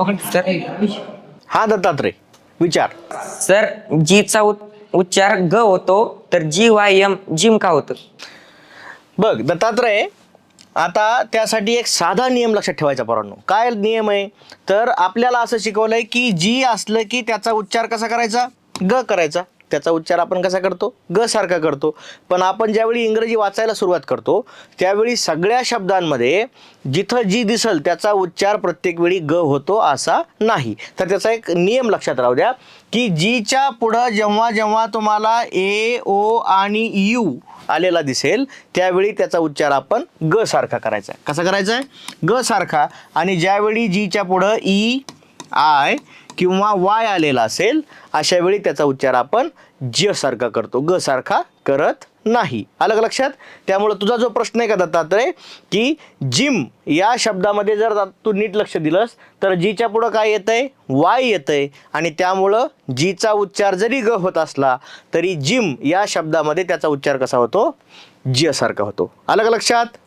Sir हा दत्तात्रय विचार. Sir जीचा उच्चार ग होतो तर GYM जिम का होतं? बघ दत्तात्रय, आता त्यासाठी एक साधा नियम लक्षात ठेवायचा पोरांनो. काय नियम आहे तर आपल्याला असं शिकवलंय की जी असलं की त्याचा उच्चार कसा करायचा, ग करायचा. त्याचा उच्चार आपण कसा करतो, ग सारखा करतो. पण आपण ज्यावेळी इंग्रजी वाचायला सुरुवात करतो त्यावेळी सगळ्या शब्दांमध्ये जिथं जी दिसल त्याचा उच्चार प्रत्येक वेळी ग होतो असा नाही. तर त्याचा एक नियम लक्षात राहू द्या की जीच्या पुढं जेव्हा जेव्हा तुम्हाला ए ओ आणि यू आलेला दिसेल त्यावेळी त्याचा उच्चार आपण ग सारखा करायचा आहे. कसा करायचा आहे, ग सारखा. आणि ज्यावेळी जीच्या पुढं ई आय किंवा वाय आलेला असेल अशा वेळी त्याचा उच्चार आपण ज सारखा करतो, ग सारखा करत नाही. आलं का लक्षात? त्यामुळं तुझा जो प्रश्न आहे का दत्तात्रय की जिम या शब्दामध्ये जर तू नीट लक्ष दिलंस तर जीच्या पुढं काय येतंय, वाय येतंय. आणि त्यामुळं जीचा उच्चार जरी ग होत असला तरी जिम या शब्दामध्ये त्याचा उच्चार कसा होतो, ज सारखा होतो. आलं का लक्षात?